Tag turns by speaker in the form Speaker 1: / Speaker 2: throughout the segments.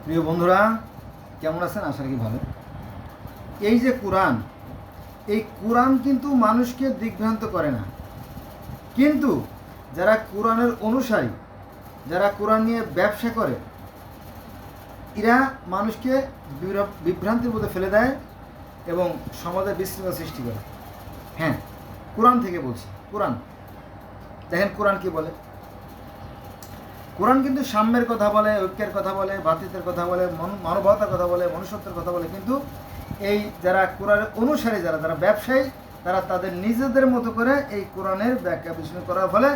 Speaker 1: প্রিয় বন্ধুরা, কেমন আছেন? আশা করি ভালো। এই যে কোরআন, এই কোরআন কিন্তু মানুষকে দিগ্ভ্রান্ত করে না, কিন্তু যারা কোরআনের অনুসারী, যারা কোরআন নিয়ে ব্যবসা করে, এরা মানুষকে বিভ্রান্তির মধ্যে ফেলে দেয় এবং সমাজে বিশৃঙ্খলা সৃষ্টি করে। হ্যাঁ, কোরআন থেকে বলছি। কোরআন দেখেন, কোরআন কি বলে। কোরআন কিন্তু সাম্যের কথা বলে, ঐক্যের কথা বলে, ভ্রাতৃত্বের কথা বলে, মানবতার কথা বলে, মনুষ্যত্বের কথা বলে। কিন্তু এই যারা কোরআনের অনুসারী, যারা ব্যবসায়ী, তারা তাদের নিজেদের মতো করে এই কোরআনের ব্যাখ্যা বিশ্লেষণ করার ফলে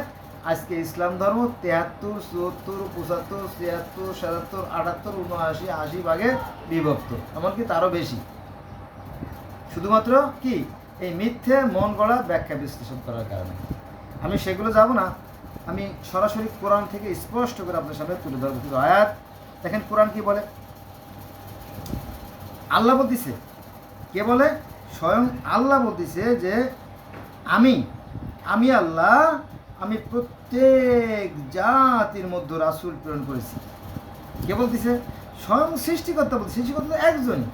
Speaker 1: আজকে ইসলাম ধর্ম 73, 74, 75, 76, 77, 78, 79, 80 ভাগে বিভক্ত, এমনকি তারও বেশি। শুধুমাত্র কি এই মিথ্যে মন গড়া ব্যাখ্যা বিশ্লেষণ করার কারণে। আমি সেগুলো যাব না, আমি সরাসরি কোরআন থেকে স্পষ্ট করে আপনার সামনে তুলে ধরবো কিছু আয়াত। দেখেন কোরআন কি বলে। আল্লাহ বলতেছে, কে বলে? স্বয়ং আল্লাহ বলতেছে যে আমি আল্লাহ, আমি প্রত্যেক জাতির মধ্যে রাসূল প্রেরণ করেছি। কে বলতেছে? স্বয়ং সৃষ্টিকর্তা বলছে। সৃষ্টিকর্তা একজনই।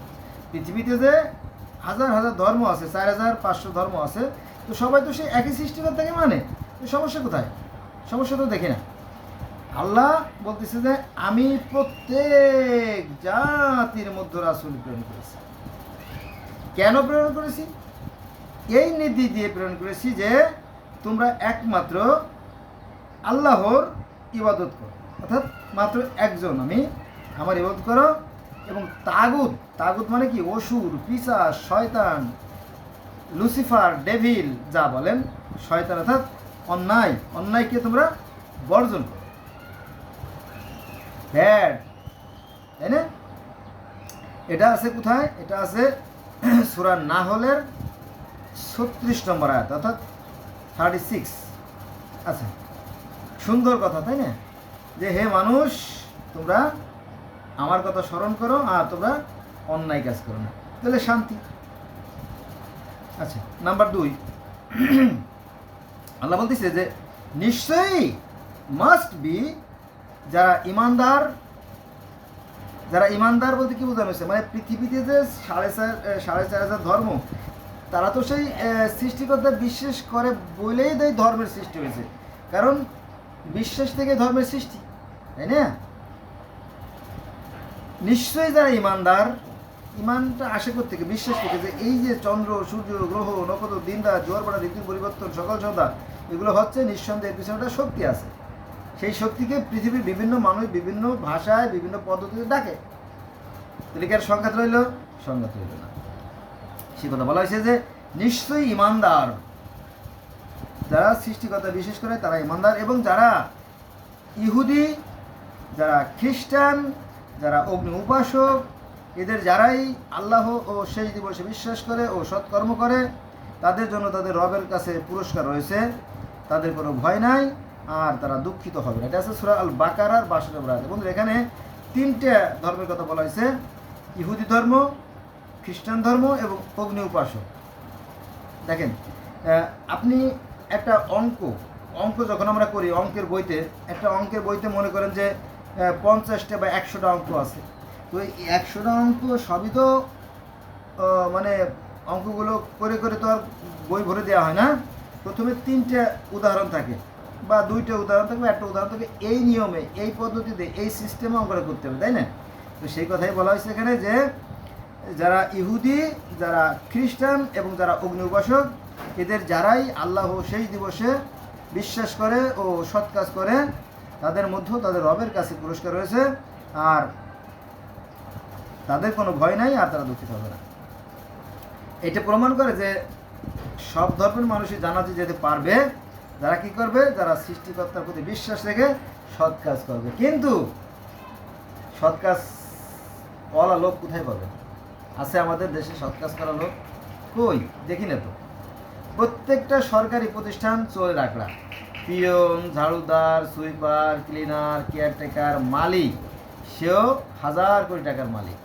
Speaker 1: পৃথিবীতে যে হাজার হাজার ধর্ম আছে, 4500 ধর্ম আছে, তো সবাই তো সেই একই সৃষ্টিকর্তাকে মানে। তো সমস্যা কোথায়? সমস্যা তো দেখি না। আল্লাহ বলতেছে যে আমি প্রত্যেক জাতির মধ্যে রাসূল প্রেরণ করেছি। কেন প্রেরণ করেছি? এই নীতি দিয়ে প্রেরণ করেছি যে তোমরা একমাত্র আল্লাহর ইবাদত করো, অর্থাৎ মাত্র একজন আমার ইবাদত করো। এবং তাগুত মানে কি? অসুর, পিশাচ, শয়তান, লুসিফার, ডেভিল যা বলেন, শয়তান অর্থাৎ অন্যায়কে তোমরা বর্জন করো। ব্যাড, তাই না? এটা আছে কোথায়? এটা আছে সূরা নাহলের 36 নম্বর আয়াত, অর্থাৎ 36। আচ্ছা, সুন্দর কথা, তাই না? যে হে মানুষ, তোমরা আমার কথা স্মরণ করো আর তোমরা অন্যায় কাজ করো না, তাহলে শান্তি। আচ্ছা, নাম্বার 2, আল্লাহ বলতেছে যে নিশ্চয়ই মাস্ট বি যারা ইমানদার বলতে কি বোঝানো হয়েছে? মানে পৃথিবীতে যে 4.5 ধর্ম, তারা তো সেই সৃষ্টিকর্তা বিশ্বাস করে বলেই দেয় ধর্মের সৃষ্টি হয়েছে। কারণ বিশ্বাস থেকে ধর্মের সৃষ্টি, তাই না? নিশ্চয়ই যারা ইমানদার, ইমানটা আসে থেকে বিশ্বাস থেকে যে এই যে চন্দ্র, সূর্য, গ্রহ, নক্ষত্র, দিন রাত, জোয়ার ভাটা, ঋতু পরিবর্তন, সকাল সন্ধ্যা, এগুলো হচ্ছে নিঃসন্দেহে পিছনে একটা শক্তি আছে। সেই শক্তিকে পৃথিবীর বিভিন্ন মানুষ বিভিন্ন ভাষায় বিভিন্ন পদ্ধতিতে ডাকে। তাহলে কি আর সংঘাত রইল? সংঘাত রইল না। সে কথা বলা হয়েছে যে নিশ্চয়ই ইমানদার যারা সৃষ্টিকর্তা বিশেষ করে তারা ইমানদার, এবং যারা ইহুদি, যারা খ্রিস্টান, যারা অগ্নি উপাসক, এদের যারাই আল্লাহ ও শেষ দিবসে বিশ্বাস করে ও সৎকর্ম করে, তাদের জন্য তাদের রবের কাছে পুরস্কার রয়েছে, তাদের কোনো ভয় নাই আর তারা দুঃখিত হবে না। এটা আছে সূরা আল বাকারার 62 নম্বর আয়াত। বন্ধু, এখানে 3টে ধর্মের কথা বলা হয়েছে: ইহুদি ধর্ম, খ্রিস্টান ধর্ম এবং অগ্নি উপাসক। দেখেন, আপনি একটা অঙ্ক যখন আমরা করি, অঙ্কের বইতে মনে করেন যে 50টা বা 100টা অঙ্ক আছে। তো এই 100টা অঙ্ক সবই তো মানে অঙ্কগুলো করে করে তো আর বই ভরে দেওয়া হয় না। প্রথমে 3টে উদাহরণ থাকে বা 2টে উদাহরণ থাকবে, একটা উদাহরণ থাকে। এই নিয়মে, এই পদ্ধতিতে, এই সিস্টেমে অঙ্কটা করতে হবে, তাই না? তো সেই কথাই বলা হয়েছে এখানে যে যারা ইহুদি, যারা খ্রিস্টান এবং যারা অগ্নি উপাসক, এদের যারাই আল্লাহ শেষ দিবসে বিশ্বাস করে ও সৎ কাজ করে, তাদের মধ্যেও তাদের রবের কাছে পুরস্কার রয়েছে আর তাদের কোনো ভয় নাই আর তারা দুঃখিত হবে না। এটা প্রমাণ করে যে সব ধর্মের মানুষই জানাতে যেতে পারবে যারা কি করবে, যারা সৃষ্টিকর্তার প্রতি বিশ্বাস রেখে সৎ কাজ করবে। কিন্তু সৎ কাজ ওয়ালা লোক কোথায় পাবে? আছে আমাদের দেশে সৎ কাজ করা লোক? কই, দেখি না তো। প্রত্যেকটা সরকারি প্রতিষ্ঠান চলে রাখলা, পিয়ন, ঝাড়ুদার, সুইপার, ক্লিনার, কেয়ারটেকার, মালিক, সেও 1000 কোটি টাকার মালিক।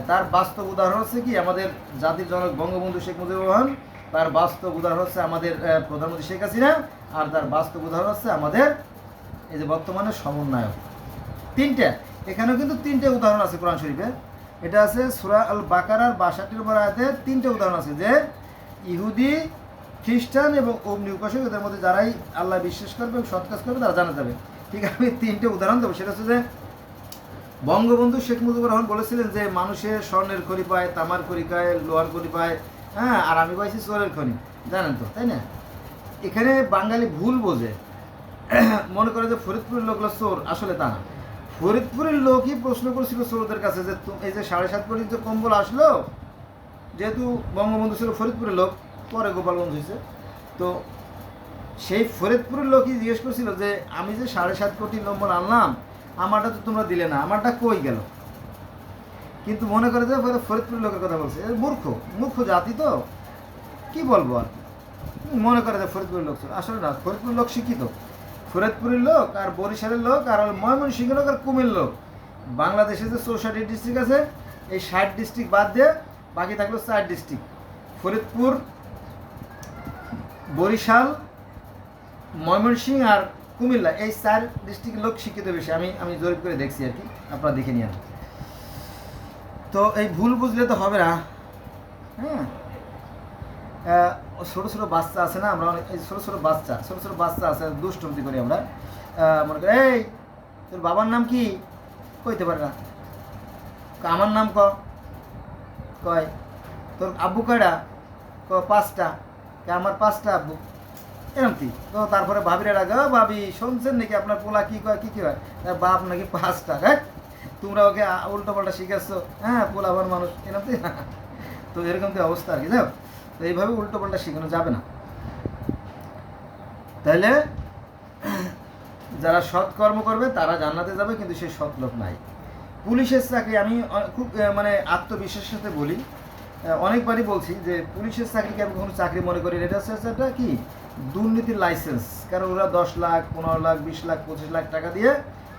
Speaker 1: তার বাস্তব উদাহরণ হচ্ছে কি আমাদের জাতির জনক বঙ্গবন্ধু শেখ মুজিবুর রহমান, তার বাস্তব উদাহরণ হচ্ছে আমাদের প্রধানমন্ত্রী শেখ হাসিনা, আর তার বাস্তব উদাহরণ হচ্ছে আমাদের এই যে বর্তমানে সমন্বয়ক। তিনটা, এখানেও কিন্তু তিনটে উদাহরণ আছে কোরআন শরীফে। এটা আছে সূরা আল বাকারার 62 নম্বর আয়াতে তিনটে উদাহরণ আছে যে ইহুদি, খ্রিস্টান এবং অগ্নি উপাসক এদের মধ্যে যারাই আল্লাহ বিশ্বাস করবে এবং সৎ কাজ করবে তারা জানা যাবে। ঠিক আছে, আমি তিনটে উদাহরণ দেবো। সেটা হচ্ছে যে বঙ্গবন্ধু শেখ মুজিবুর রহমান বলেছিলেন যে মানুষের স্বর্ণের খনি পায়, তামার খনি পায়, লোহার খনি পায়, হ্যাঁ, আর আমি পাইছি চোরের খনি, জানেন তো, তাই না? এখানে বাঙালি ভুল বোঝে, মনে করে যে ফরিদপুরের লোকগুলো চোর, আসলে তা না। ফরিদপুরের লোকই প্রশ্ন করেছিল চোরদের কাছে যে এই যে 7.5 কোটি যে কম্বল আসলো, যেহেতু বঙ্গবন্ধু ছিল ফরিদপুরের লোক, পরে গোপালগঞ্জ হয়েছে, তো সেই ফরিদপুরের লোকই জিজ্ঞেস করছিল যে আমি যে 7.5 কোটি কম্বল আনলাম, আমারটা তো তোমরা দিলে না, আমারটা কই গেল? কিন্তু মনে করে যে ফরিদপুরের লোকের কথা বলছে, মূর্খ জাতি তো, কি বলবো আর, মনে করে যে ফরিদপুরের লোক ছিল। আসলে না, ফরিদপুরের লোক শিক্ষিত, ফরিদপুরের লোক আর বরিশালের লোক আর ময়মনসিংহের লোক আর কুমিল্লার লোক। বাংলাদেশে যে 64 ডিস্ট্রিক্ট আছে, এই 60 ডিস্ট্রিক্ট বাদ দিয়ে বাকি থাকলো 4 ডিস্ট্রিক্ট, ফরিদপুর, বরিশাল, ময়মনসিংহ আর কুমিল্লা। এই 4 ডিস্ট্রিক্টের লোক শিক্ষিত বেশি, আমি জরিপ করে দেখছি আর কি, আপনারা দেখে নিন। তো এই ভুল বুঝলে তো হবে না। হ্যাঁ, ছোটো ছোটো বাচ্চা আছে না, আমরা এই ছোটো ছোটো বাচ্চা আছে, দুষ্টুমি করি আমরা। মনে করি এই তোর বাবার নাম কি, কইতে পারে না, আমার নাম কয়, তোর আব্বু কয়টা, 5টা, আমার 5টা আব্বু, এরকম কি। তো তারপরে ভাবিরা ডাকে, ভাবি শুনছেন নাকি আপনার পোলা কি কয়, কি হয়, বাপ নাকি 5টা, হ্যাঁ তোমরা ওকে উল্টো পাল্টা শিখাচ্ছ, হ্যাঁ পোলাবার মানুষ, এরকম। তো এরকম তো অবস্থা আর কি। যাও, তো এইভাবে উল্টো পাল্টা শেখানো যাবে না। তাহলে যারা সৎ কর্ম করবে তারা জান্নাতে যাবে, কিন্তু সেই সৎ লোক নাই। পুলিশের চাকরি আমি খুব মানে আত্মবিশ্বাসের সাথে বলি, অনেকবারই বলছি যে পুলিশের চাকরিকে আমি কখনো চাকরি মনে করি, এটা হচ্ছে একটা কি দুর্নীতির লাইসেন্স। কারণ ওরা 10 লাখ, 15 লাখ, 20 লাখ, 25 লাখ টাকা দিয়ে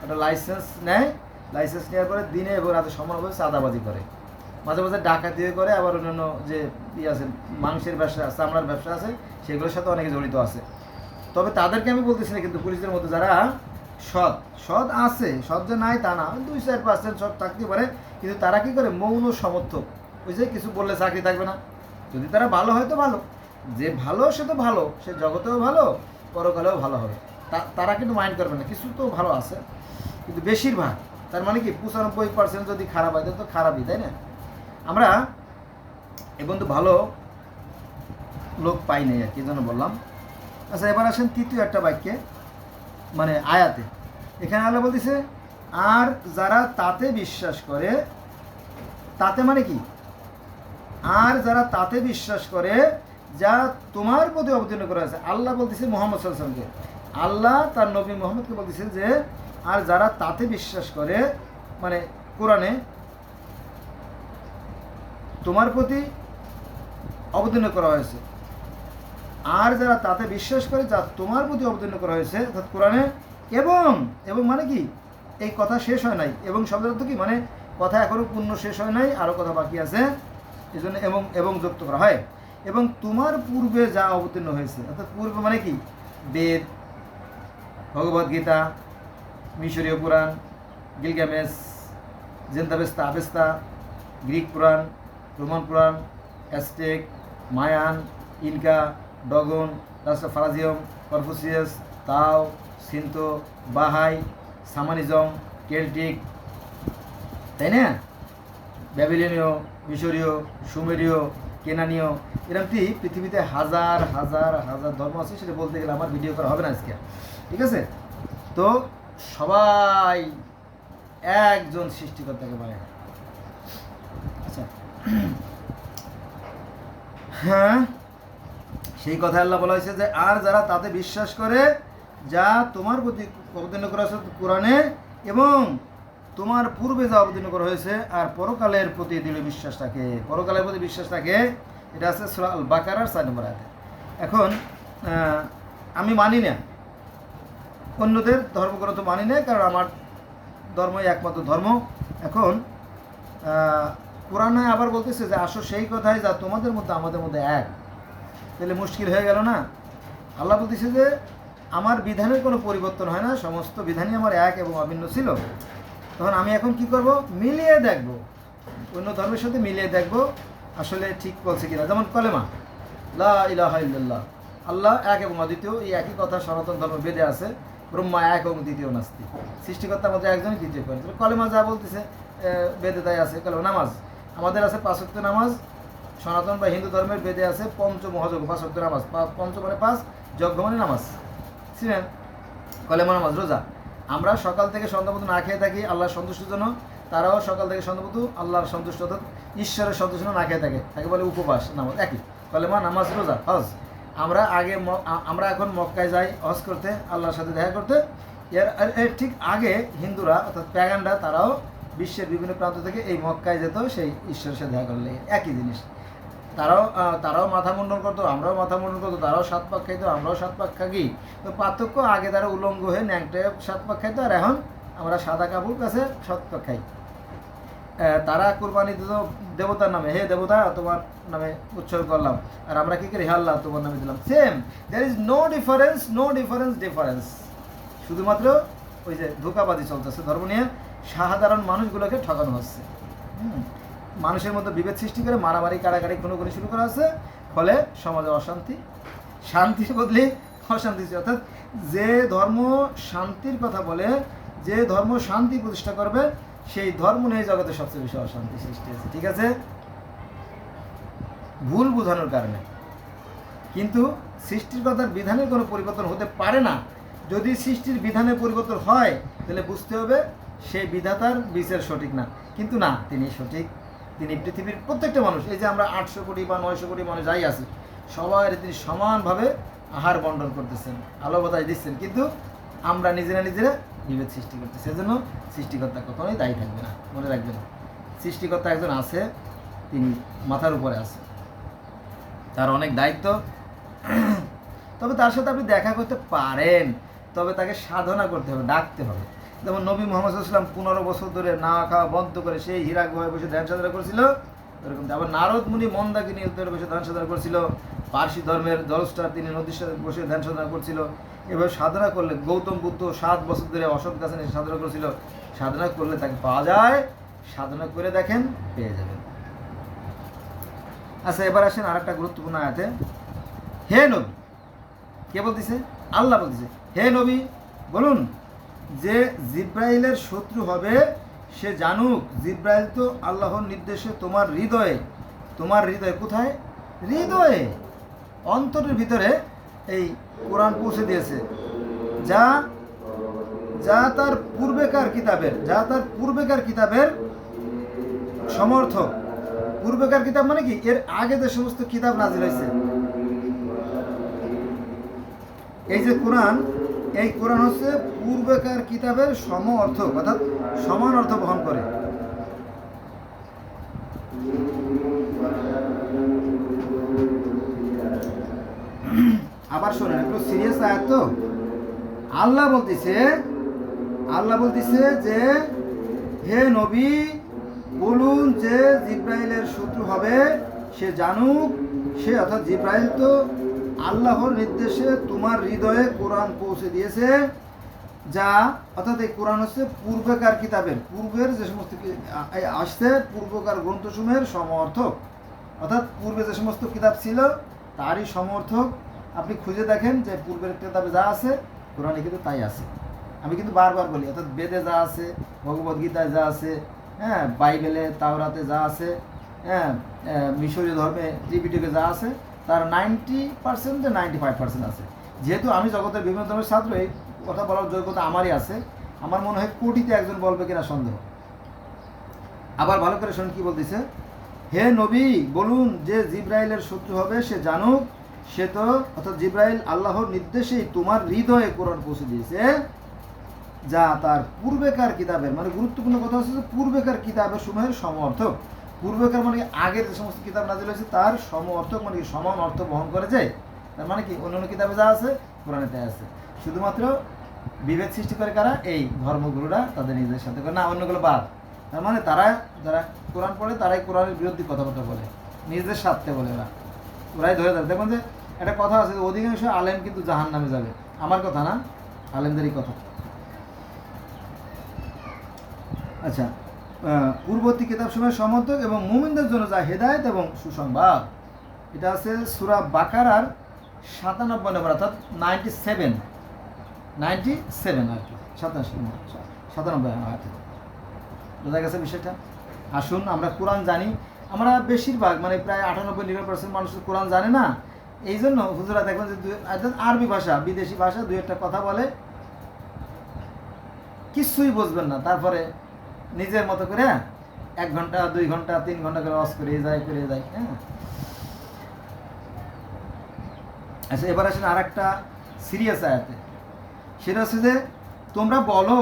Speaker 1: একটা লাইসেন্স নেয়। লাইসেন্স নেওয়ার পরে দিনে এবং রাতে সমানভাবে চাঁদাবাজি করে, মাঝে মাঝে ডাকাতি করে, আবার অন্যান্য যে আছে মাংসের ব্যবসা, চামড়ার ব্যবসা আছে, সেগুলোর সাথে অনেকে জড়িত আছে। তবে তাদেরকে আমি বলতেছি না, কিন্তু পুলিশের মধ্যে যারা সৎ আছে, সৎ যে নাই তা না, 2-4% সৎ থাকতে পারে, কিন্তু তারা কি করে মৌন সমর্থক, ওই যে কিছু বললে চাকরি থাকবে না। যদি তারা ভালো হয় তো ভালো, যে ভালো সে তো ভালো, সে জগতেও ভালো, পরকালেও ভালো হবে, তারা কিন্তু মাইন্ড করবে না। কিছু তো ভালো আছে, কিন্তু বেশিরভাগ, তার মানে কি 95% যদি খারাপ হয় তো খারাপই, তাই না? আমরা এখন তো ভালো লোক পাই নাই আর কি, জন্য বললাম। আচ্ছা, এবার আসেন তৃতীয় একটা বাক্যে, মানে আয়াতে। এখানে আল্লাহ বলতেছে আর যারা তাতে বিশ্বাস করে, তাতে মানে কি, আর যারা তাতে বিশ্বাস করে যা তোমার প্রতি অবতীর্ণ করা হয়েছে। আল্লাহ বলতেছে মুহাম্মদ সাল্লাল্লাহু আলাইহি ওয়াসাল্লামকে, আল্লাহ তার নবী মুহাম্মদকে বলতেছে যে আর যারা তাতে বিশ্বাস করে, মানে কোরআনে তোমার প্রতি অবতীর্ণ করা হয়েছে, আর যারা তাতে বিশ্বাস করে যা তোমার প্রতি অবতীর্ণ করা হয়েছে, অর্থাৎ কোরআনে, এবং মানে কি এই কথা শেষ হয় নাই, এবং শব্দের অর্থ কি, মানে কথা এখনো পূর্ণ শেষ হয় নাই, আরও কথা বাকি আছে, এই জন্য এবং যুক্ত করা হয়। এবং তোমার পূর্বে যা অবতীর্ণ হয়েছে, অর্থাৎ পূর্বে মানে কি বেদ, ভগবদ্গীতা, মিশরীয় পুরাণ, গিলগামেশ, জেন্দাবেস্তা, আবেস্তা, গ্রিক পুরাণ, রোমান পুরাণ, অ্যাজটেক, মায়ান, ইনকা, ডগন, রাস্টাফারাজিয়াম, কনফুসিয়াস, তাও, সিন্তো, বাহাই, সামানিজম, কেল্টিক, তাই না, ব্যাবিলনীয়, মিশরীয়, সুমেরীয়, কেনানীয়, এরকমটি পৃথিবীতে হাজার হাজার হাজার ধর্ম আছে। সেটা বলতে গেলে আমার ভিডিও করা হবে না আজকে, ঠিক আছে? তো সবাই একজন সৃষ্টিকর্তাকে মানে। আচ্ছা, হ্যাঁ, সেই কথা আল্লাহ বলা হয়েছে যে আর যারা তাতে বিশ্বাস করে যা তোমার প্রতি অবতীর্ণ করা হয়েছে কোরআনে, এবং তোমার পূর্বে যা অবতীর্ণ করা হয়েছে, আর পরকালের প্রতি দৃঢ় বিশ্বাস থাকে, পরকালের প্রতি বিশ্বাস থাকে। এটা আছে সূরা আল বাকারার 4 নম্বর আয়াতে। এখন আমি মানি না অন্যদের ধর্মগ্রন্থ, মানি না, কারণ আমার ধর্মই একমাত্র ধর্ম। এখন কোরআনে আবার বলতেছে যে আসো সেই কথাই যা তোমাদের মধ্যে আমাদের মধ্যে এক, তাহলে মুশকিল হয়ে গেল না? আল্লাহ বলতেছে যে আমার বিধানের কোনো পরিবর্তন হয় না, সমস্ত বিধানই আমার এক এবং অভিন্ন ছিল, তখন আমি এখন কি করব, মিলিয়ে দেখব, অন্য ধর্মের সাথে মিলিয়ে দেখব আসলে ঠিক বলছে কিনা। যেমন কলেমা, লা ইলাহা ইল্লাল্লাহ, আল্লাহ এক এবং অদ্বিতীয়, এই একই কথা সনাতন ধর্ম বেদে আছে, ব্রহ্মা এক এবং দ্বিতীয় নাস্তি, সৃষ্টিকর্তার মধ্যে একজনই, দ্বিতীয় করেন। কলেমা যা বলতেছে বেদে তাই আছে। কলেমা, নামাজ আমাদের আছে 5 ওয়াক্ত নামাজ, সনাতন বা হিন্দু ধর্মের বেদে আছে পঞ্চমহাযজ্ঞ, 5 ওয়াক্ত নামাজ, পঞ্চ মানে 5, যজ্ঞ মানে নামাজ, ছিলেন কলেমা, নামাজ, রোজা। আমরা সকাল থেকে সন্ধ্যা পর্যন্ত না খেয়ে থাকি আল্লাহর সন্তুষ্টির জন্য, তারাও সকাল থেকে সন্ধ্যা পর্যন্ত আল্লাহর সন্তুষ্ট অর্থাৎ ঈশ্বরের সন্তুষ্ট না খেয়ে থাকে, তাকে বলে উপবাস, নামাজ একই, কলেমা, নামাজ, রোজা, হজ। আমরা এখন মক্কায় যাই হজ করতে, আল্লাহর সাথে দেখা করতে। এর ঠিক আগে হিন্দুরা অর্থাৎ প্যাগানরা তারাও বিশ্বের বিভিন্ন প্রান্ত থেকে এই মক্কায় যেত সেই ঈশ্বরের সাথে দেখা করলে, একই জিনিস। তারাও মাথা মুন্ডন করতো, আমরাও মাথা মুন্ডন করতো, তারাও 7 পাক খাইতো, আমরাও 7 পাক খাই। তো পার্থক্য, আগে তারা উলঙ্গ হয়ে ন্যাংটে 7 পাক খাইতো, আর এখন আমরা সাদা কাপড় কাছে 7 পাক খাই। তারা কুরবানি দিত দেবতার নামে, হে দেবতা তোমার নামে উৎসর্গ করলাম, আর আমরা কি করি, হে আল্লাহ তোমার নামে দিলাম। Same, there is no difference. শুধুমাত্র ওই যে ধোঁকাবাজি চলতেছে ধর্ম নিয়ে, সাধারণ মানুষগুলোকে ঠকানো হচ্ছে। মানুষের মধ্যে বিভেদ সৃষ্টি করে মারামারি, কাড়াকাড়ি, খুনোখুনি শুরু করা হচ্ছে, ফলে সমাজে অশান্তি, শান্তির বদলে অশান্তি। অর্থাৎ যে ধর্ম শান্তির কথা বলে, যে ধর্ম শান্তি প্রতিষ্ঠা করবে, সেই ধর্ম নিয়ে জগতে সবচেয়ে বেশি অশান্তি সৃষ্টি হয়েছে। ঠিক আছে, ভুল বোঝানোর কারণে। কিন্তু সৃষ্টির কথার বিধানের কোনো পরিবর্তন হতে পারে না। যদি সৃষ্টির বিধানের পরিবর্তন হয় তাহলে বুঝতে হবে সেই বিধাতার বিচার সঠিক না। কিন্তু না, তিনি সঠিক, তিনি পৃথিবীর প্রত্যেকটা মানুষ, এই যে আমরা 800 কোটি বা 900 কোটি মানুষ যাই আছি, সবাই তিনি সমানভাবে আহার বন্টন করতেছেন, আলো বাতাস দিচ্ছেন, কিন্তু আমরা নিজেরা বিভেদ সৃষ্টি করতেছি। সেজন্য সৃষ্টিকর্তা কখনোই দায়ী থাকবে না, মনে রাখবেন। সৃষ্টিকর্তা একজন আছে, তিনি মাথার উপরে আছে, তার অনেক দায়িত্ব। তবে তার সাথে আপনি দেখা করতে পারেন, তবে তাকে সাধনা করতে হবে, ডাকতে হবে। যেমন নবী মুহাম্মদ সাল্লাল্লাহু আলাইহি ওয়াসাল্লাম 15 বছর ধরে না খাওয়া বন্ধ করে সেই হীরা গুহায় বসে ধ্যান সাধনা করেছিল, এরকম। আবার নারদ মুনি মন্দাকিনী উত্তরে বসে ধ্যান সাধনা করছিল, পার্সি ধর্মের জলস্টার তিনি নদীর সাথে বসে ধ্যান সাধনা করছিল। এভাবে সাধনা করলে, গৌতম বুদ্ধ 7 বছর ধরে অশোক গাছে নিয়ে সাধনা করেছিল, সাধনা করলে তাকে পাওয়া যায়, সাধনা করে দেখেন পেয়ে যাবেন। আচ্ছা, এবার আসেন আর একটা গুরুত্বপূর্ণ আয়াতে। হে নবী, কে বলতেছে? আল্লাহ বলতেছে, হে নবী বলুন যে জিব্রাইলের শত্রু হবে সে জানুক, জিব্রাইল তো আল্লাহর নির্দেশে তোমার হৃদয়ে কোথায়? হৃদয়ে, অন্তরের ভিতরে এই কোরআন পৌঁছে দিয়েছে, যা তার পূর্বেকার কিতাবের সমর্থক। পূর্বেকার কিতাব মানে কি? এর আগে যে সমস্ত কিতাব নাজিল হয়েছে, এই যে কোরআন, এই কোরআন হচ্ছে পূর্বেকার কিতাবের সম অর্থক, অর্থাৎ সমান অর্থ বহন করে। আবার শোনেন, একটু সিরিয়াস আয়াত তো। আল্লাহ বলতেছে যে হে নবী বলুন যে জিব্রাইলের শত্রু হবে সে জানুক, সে অর্থাৎ জিব্রাইল তো আল্লাহর নির্দেশে তোমার হৃদয়ে কোরআন পৌঁছে দিয়েছে, যা অর্থাৎ এই কোরআন হচ্ছে পূর্বেকার কিতাবের, পূর্বের যে সমস্ত আসছে পূর্বকার গ্রন্থসমূহের সমর্থক, অর্থাৎ পূর্বে যে সমস্ত কিতাব ছিল তারই সমর্থক। আপনি খুঁজে দেখেন যে পূর্বের কিতাবে যা আছে কোরআনে কিন্তু তাই আছে। আমি কিন্তু বারবার বলি, অর্থাৎ বেদে যা আছে, ভগবদ্গীতায় যা আছে, হ্যাঁ, বাইবেলে তাওরাতে যা আছে, হ্যাঁ, মিশরীয় ধর্মে ত্রিপিটকে যা আছে, তার 90% 95% আছে। যেহেতু আমি জগতের বিভিন্ন ধর্মের ছাত্র, এই কথা বলার যোগ্যতা আমারই আছে। আমার মনে হয় কোটিতে একজন বলবে কিনা সন্দেহ। আবার ভালো করে শুনুন কি বলতেছে, হে নবী বলুন যে জিব্রাইলের শত্রু হবে সে জানুক, সে তো অর্থাৎ জিব্রাইল আল্লাহর নির্দেশেই তোমার হৃদয়ে কোরআন পৌঁছে দিয়েছে, যা তার পূর্বেকার কিতাবের, মানে গুরুত্বপূর্ণ কথা হচ্ছে যে পূর্বেকার কিতাবের সমূহের সমর্থক। পূর্বেকার মানে আগের যে সমস্ত কিতাব নাজিল হয়েছে তার সমর্থক, মানে কি সমান অর্থ বহন করেছে। তার মানে কি অন্যান্য কিতাবে যা আছে কোরআনে তাই আছে। শুধুমাত্র বিভেদ সৃষ্টি করে কারা? এই ধর্মগুরুরা তাদের নিজেদের সাথে করে, না অন্যগুলো বাদ। তার মানে তারা যারা কোরআন পড়ে তারাই কোরআনের বিরোধী কথাবার্তা বলে, নিজেদের স্বার্থে বলে, ওরাই ধরে ধরে। দেখুন যে একটা কথা আছে, অধিকাংশ আলেম কিন্তু জাহান্নামে যাবে, আমার কথা না, আলেমদেরই কথা। আচ্ছা, পূর্ববর্তী কিতাব সময় সমর্থক এবং মুমিনদের জন্য যা হেদায়েত এবং সুসংবাদ। এটা আছে সূরা বাকারার 97 নম্বর, অর্থাৎ 97 আর কি, 97 আয়াত। বোঝা গেছে বিষয়টা? আসুন, আমরা কোরআন জানি, আমরা বেশিরভাগ মানে প্রায় 98-99% মানুষ কোরআন জানে না। এই জন্য হুজুরা দেখবেন যে আরবি ভাষা, বিদেশি ভাষা দুই একটা কথা বলে, কিছুই বুঝবেন না, তারপরে নিজের মতো করে 1 ঘন্টা 2 ঘন্টা 3 ঘন্টা করে ওয়াজ করে যায়। হ্যাঁ, আচ্ছা, এবার আসেন আর একটা সিরিয়াস আয়াতে। সেটা হচ্ছে যে তোমরা বলো,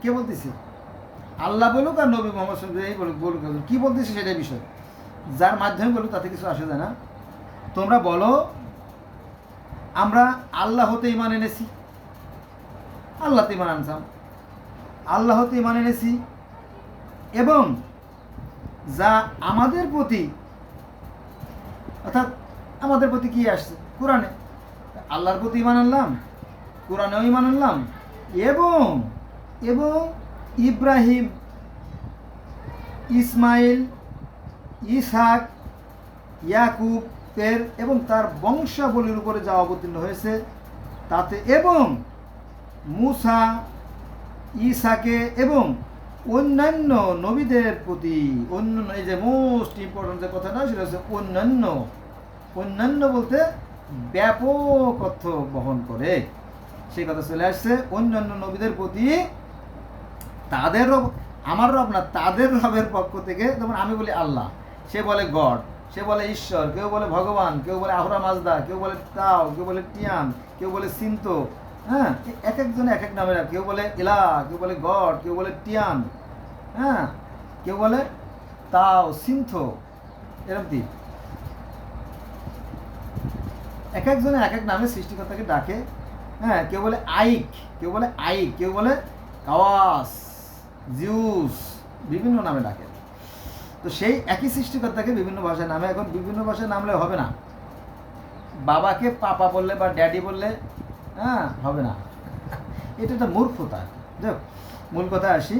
Speaker 1: কে বলতেছে? আল্লাহ বলুক আর নবী মোহাম্মদ বলুক, কি বলতেছে সেটাই বিষয়, যার মাধ্যমে বলুক তাতে কিছু আসে যায় না। তোমরা বলো, আমরা আল্লাহ হতে ঈমান এনেছি, আল্লাহতে ঈমান আনতাম, আল্লাহ হতে ঈমান এনেছি, এবং যা আমাদের প্রতি, অর্থাৎ আমাদের প্রতি কি আসছে কোরআনে, আল্লাহর প্রতি ঈমান আনলাম, কোরআনেও ঈমান আনলাম, এবং ইব্রাহিম, ইসমাইল, ইসহাক, ইয়াকুবের এবং তার বংশাবলীর উপরে যা অবতীর্ণ হয়েছে তাতে, এবং মুসা, ঈসাকে এবং অন্যান্য নবীদের প্রতি, অন্যান্য, এই যে মোস্ট ইম্পর্টেন্ট যে কথাটা সেটা হচ্ছে অন্যান্য বলতে ব্যাপক অর্থ বহন করে, সেই কথা চলে আসছে। অন্যান্য নবীদের প্রতি তাদের রব, আমার রব না, তাদের রবের পক্ষ থেকে, যেমন আমি বলি আল্লাহ, সে বলে গড, সে বলে ঈশ্বর, কেউ বলে ভগবান, কেউ বলে আহরা মাজদা, কেউ বলে তাও, কেউ বলে টিয়ান, কেউ বলে সিন্ত। হ্যাঁ, এক একজনে এক এক নামে, কেউ বলে ইলা, কেউ বলে গড, কেউ বলে টিয়ান, হ্যাঁ, কেউ বলে তাও, সিন্থ, এরকম কি এক একজনে এক এক নামে সৃষ্টিকর্তাকে ডাকে। হ্যাঁ, কেউ বলে আইক, কেউ বলে আইক, কেউ বলে কাওয়াস, জিউস, বিভিন্ন নামে ডাকে। তো সেই একই সৃষ্টিকর্তাকে বিভিন্ন ভাষায় নামে। এখন বিভিন্ন ভাষায় নামলে হবে না, বাবাকে পাপা বললে বা ড্যাডি বললে হ্যাঁ হবে না, এটা একটা মূর্খতা। দেখ, মূল কথা আসি।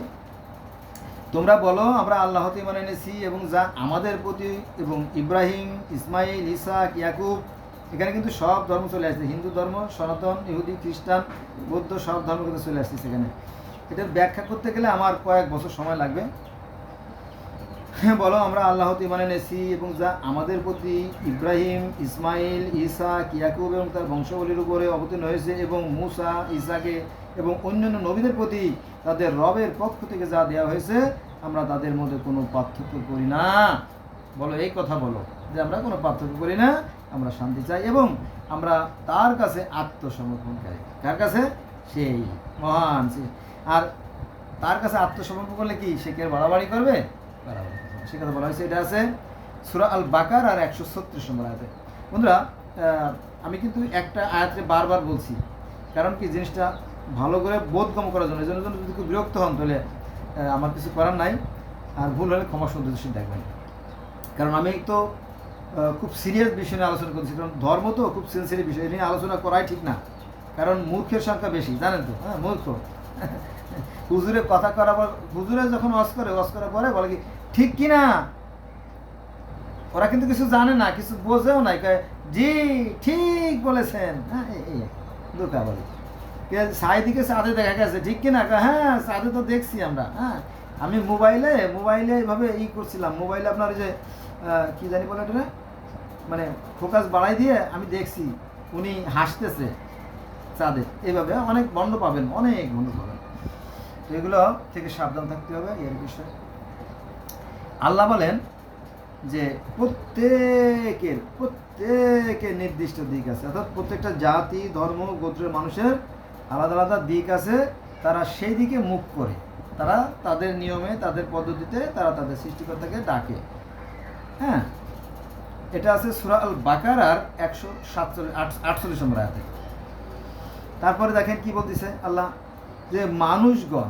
Speaker 1: তোমরা বলো, আমরা আল্লাহ হতে ঈমান এনেছি এবং যা আমাদের প্রতি, এবং ইব্রাহিম, ইসমাইল, ইসহাক, ইয়াকুব, এখানে কিন্তু সব ধর্ম চলে আসছে, হিন্দু ধর্ম, সনাতন, ইহুদি, খ্রিস্টান, বৌদ্ধ, সব ধর্ম কিন্তু চলে আসছে সেখানে। এটার ব্যাখ্যা করতে গেলে আমার কয়েক বছর সময় লাগবে। বলো, আমরা আল্লাহ হতে ঈমান এনেছি এবং যা আমাদের প্রতি ইব্রাহিম, ইসমাইল, ইসহাক, ইয়াকুব এবং তার বংশাবলীর উপরে অবতীর্ণ হয়েছে, এবং মুসা, ঈসাকে এবং অন্যান্য নবীদের প্রতি তাদের রবের পক্ষ থেকে যা দেওয়া হয়েছে, আমরা তাদের মধ্যে কোনো পার্থক্য করি না। বলো, এই কথা বলো যে আমরা কোনো পার্থক্য করি না, আমরা শান্তি চাই এবং আমরা তার কাছে আত্মসমর্পণকারী। কার কাছে? সেই মহান। আর তার কাছে আত্মসমর্পণ করলে কি সে কে বাড়াবাড়ি করবে? বাড়াবাড়ি করবে, সে কথা বলা হয়েছে। এটা আছে সূরা আল বাকার আর 136 নম্বর আয়াতে। বন্ধুরা, আমি কিন্তু একটা আয়াতে বারবার বলছি, কারণ কি জিনিসটা ভালো করে বোধগম্য করার জন্য। এই জন্য যদি খুব বিরক্ত হন তাহলে আমার কিছু করার নাই, আর ভুল হলে ক্ষমা সুন্দর দেখবেন। কারণ আমি তো খুব সিরিয়াস বিষয় নিয়ে আলোচনা করছি, কারণ ধর্ম তো খুব সেন্সিটিভ বিষয়, নিয়ে আলোচনা করাই ঠিক না, কারণ মূর্খের সংখ্যা বেশি, জানেন তো। হ্যাঁ, মূর্খ। হুজুরে কথা করাবার, হুজুরে যখন ওয়াজ করার পরে বলে কি ঠিক কি না, ওরা কিন্তু কিছু জানে না, কিছু বোঝেও নাই, জি ঠিক বলেছেন। হ্যাঁ, এই দুঃখা বলে সাইদিকে সাথে দেখা গেছে, ঠিক কিনা? হ্যাঁ, সাথে তো দেখছি আমরা। হ্যাঁ, আমি মোবাইলে এইভাবে করছিলাম, মোবাইলে আপনার ওই যে কি জানি বলে এটা, মানে ফোকাস বাড়াই দিয়ে আমি দেখছি উনি হাসতেছে চাঁদে, এইভাবে অনেক বন্ধ পাবেন, তো এগুলো থেকে সাবধান থাকতে হবে। এর বিষয়ে আল্লাহ বলেন যে প্রত্যেকের নির্দিষ্ট দিক আছে, অর্থাৎ প্রত্যেকটা জাতি, ধর্ম, গোত্রের মানুষের আলাদা আলাদা দিক আছে, তারা সেই দিকে মুখ করে, তারা তাদের নিয়মে, তাদের পদ্ধতিতে তারা তাদের সৃষ্টিকর্তাকে ডাকে। হ্যাঁ, এটা আছে সূরা আল বাকারার 148 নম্বর আয়াতে। তারপরে দেখেন কি বলতেছে আল্লাহ, যে মানুষগণ,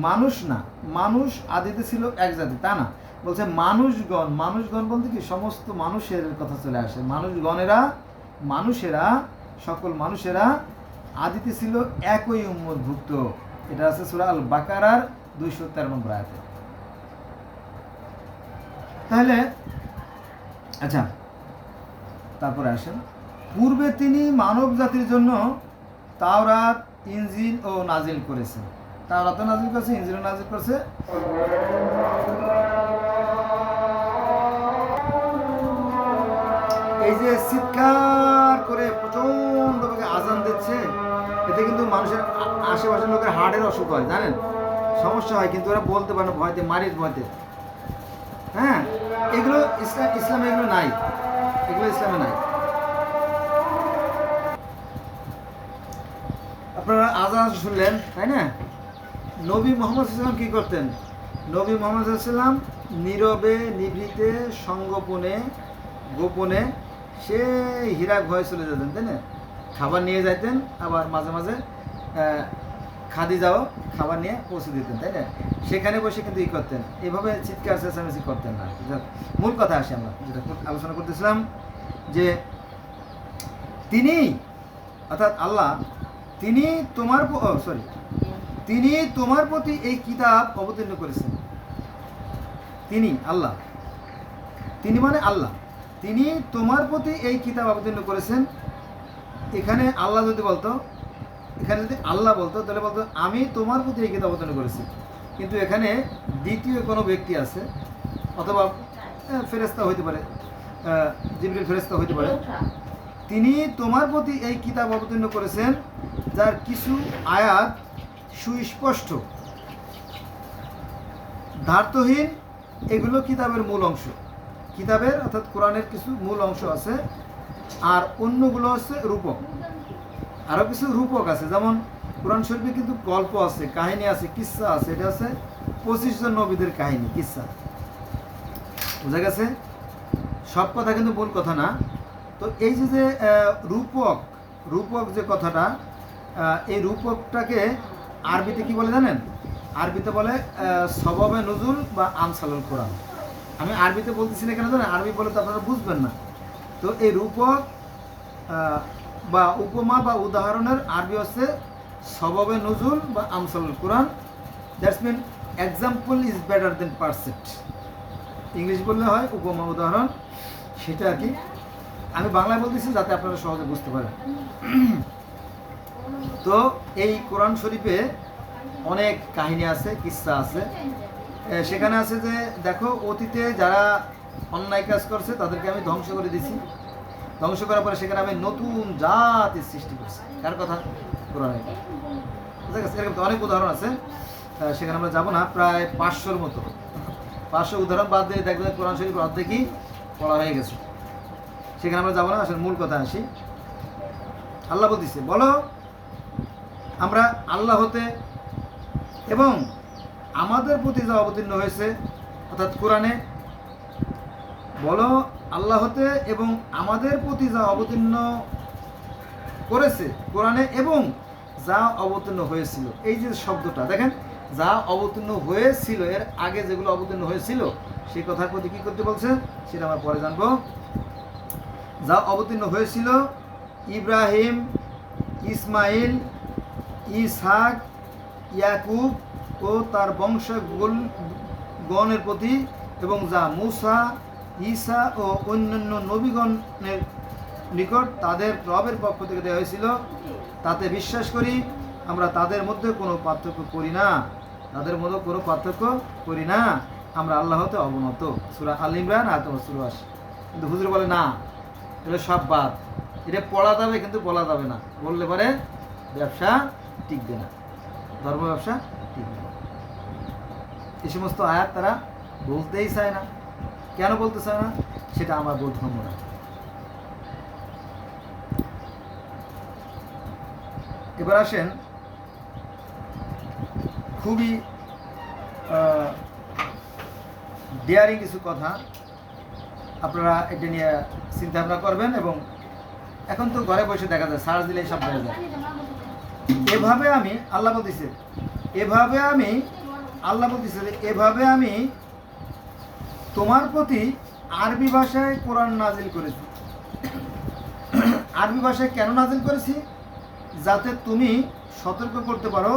Speaker 1: মানুষ না, মানুষ আদিতে ছিল এক জাতি, তা না, বলছে মানুষগণ বলতে কি সমস্ত মানুষের কথা চলে আসে। মানুষেরা, সকল মানুষেরা আদিতে ছিল একই উম্মতভুক্ত। এটা আছে সূরা আল বাকারার 213 নম্বর আয়াতে। তাহলে আচ্ছা, তারপরে আসেন, পূর্বে তিনি মানব জাতির জন্য তাওরাত, ইনজিল ও নাজিল করেছেন। তাওরাতও নাজিল করেছে, ইনজিলও নাজিল করেছে। এই যে চিৎকার করে প্রচন্ড ভাবে আজান দিচ্ছে, এতে কিন্তু মানুষের আশেপাশের লোকের হার্টের অসুখ হয়, জানেন, সমস্যা হয়, কিন্তু ওরা বলতে পারে না, ভয়তে, মারির ভয়তে। হ্যাঁ, এগুলো ইসলামে এগুলো নাই, এগুলো ইসলামে নাই। আপনারা আজান শুনলেন, তাই না? নবী মোহাম্মদ সাল্লাম কি করতেন? নবী মোহাম্মদ সাল্লাম নীরবে, নিভৃতে, সঙ্গোপনে, গোপনে সে হীরা ভয়ে চলে যেতেন, তাই না? খাবার নিয়ে যাইতেন, আবার মাঝে মাঝে খাদিজাও খাবার নিয়ে পৌঁছে দিতেন, তাই না? সেখানে বসে কিন্তু ই করতেন, এইভাবে চিৎকার চেঁচামেচি করতেন না। মূল কথা আসে, আমরা যেটা আলোচনা করতেছিলাম যে তিনি, অর্থাৎ আল্লাহ, তিনি তোমার প্রতি এই কিতাব অবতীর্ণ করেছেন। তিনি আল্লাহ, তিনি মানে আল্লাহ, তিনি তোমার প্রতি এই কিতাব অবতীর্ণ করেছেন। এখানে আল্লাহ যদি বলতো, এখানে যদি আল্লাহ বলতো, তাহলে বলতো আমি তোমার প্রতি এই কিতাব অবতীর্ণ করেছি। কিন্তু এখানে দ্বিতীয় কোনো ব্যক্তি আছে, অথবা ফেরেশতা হইতে পারে, জিবরিল ফেরেশতা হইতে পারে। তিনি তোমার প্রতি এই কিতাব অবতীর্ণ করেছেন, যার কিছু আয়াত সুস্পষ্ট, ধার্তহীন, এগুলো কিতাবের মূল অংশ। কিতাবের অর্থাৎ কোরআনের কিছু মূল অংশ আছে, আর অন্যগুলো হচ্ছে রূপক। আরও কিছু রূপক আছে, যেমন কোরআন শরীফে কিন্তু গল্প আছে, কাহিনী আছে, কিস্সা আছে। এটা আছে 25 জন নবীদের কাহিনী, কিস্সা। বুঝা গেছে? সব কথা কিন্তু মূল কথা না। তো এই যে রূপক, রূপক যে কথাটা, এই রূপকটাকে আরবিতে কি বলে জানেন? আরবিতে বলে সবাবে নুজুল বা আমসালুল কোরআন। আমি আরবিতে বলতেছি না কেন জানেন? আরবি বলে তো আপনারা বুঝবেন না। তো এই রূপক বা উপমা বা উদাহরণের আরবি হচ্ছে সবাবে নুজুল বা আমসালুল কোরআন। That's mean example is better than percept. English বললে হয় উপমা উদাহরণ, সেটা আর কি। আমি বাংলায় বলতেছি যাতে আপনারা সহজে বুঝতে পারেন। তো এই কোরআন শরীফে অনেক কাহিনী আছে, কিস্সা আছে। সেখানে আছে যে দেখো, অতীতে যারা অন্যায় কাজ করছে তাদেরকে আমি ধ্বংস করে দিছি। ধ্বংস করার পরে সেখানে আমি নতুন জাতির সৃষ্টি করছি। কার কথা? কোরআনের কথা। বুঝা গেছে? এরকম তো অনেক উদাহরণ আছে, সেখানে আমরা যাবো না। প্রায় 500-র মতো, 500 উদাহরণ বাদ দিয়ে দেখবেন কোরআন শরীফ অর্ধেকই পড়া হয়ে গেছে। সেখানে আমরা যাবো না, আসলে মূল কথা আসি। আল্লাহ বলতেছে, বলো আমরা আল্লাহ হতে এবং আমাদের প্রতি যা অবতীর্ণ হয়েছে, অর্থাৎ কোরআনে, বলো আল্লাহ হতে এবং আমাদের প্রতি যা অবতীর্ণ করেছে কোরআনে, এবং যা অবতীর্ণ হয়েছিল। এই যে শব্দটা দেখেন, যা অবতীর্ণ হয়েছিল, এর আগে যেগুলো অবতীর্ণ হয়েছিল সেই কথার প্রতি কী করতে বলছে সেটা আমরা পরে জানবো। যা অবতীর্ণ হয়েছিল ইব্রাহিম, ইসমাইল, ইসহাক, ইয়াকুব ও তার বংশগণের প্রতি, এবং যা মূসা, ঈসা ও অন্যান্য নবীগণের নিকট তাদের রবের পক্ষ থেকে দেওয়া হয়েছিল, তাতে বিশ্বাস করি। আমরা তাদের মধ্যে কোনো পার্থক্য করি না, তাদের মধ্যে কোনো পার্থক্য করি না। আমরা আল্লাহ হতে অবনত। সূরা আল ইমরান আয়াত নম্বর 84। কিন্তু হুজুর বলে না, এটা সব বাদ, এটা পড়া যাবে কিন্তু বলা যাবে না, বললে পরে ব্যবসা টিকবে না, ধর্ম ব্যবসা টিকবে না। এই সমস্ত আয়াত তারা বলতেই চায় না। কেন বলতে চায় না সেটা আমার বোধগম্য না। এবার আসেন, খুবই ডেয়ারিং কিছু কথা, আপনারা এটা নিয়ে চিন্তা ভাবনা করবেন। এবং এখন তো ঘরে বসে দেখা যায়, সার্চ দিলেই সব হয়ে যায়। এভাবে আমি আল্লাহ বলতেছে, এভাবে আমি তোমার প্রতি আরবি ভাষায় কোরআন নাজিল করেছি। আরবি ভাষায় কেন নাজিল করেছি? যাতে তুমি সতর্ক করতে পারো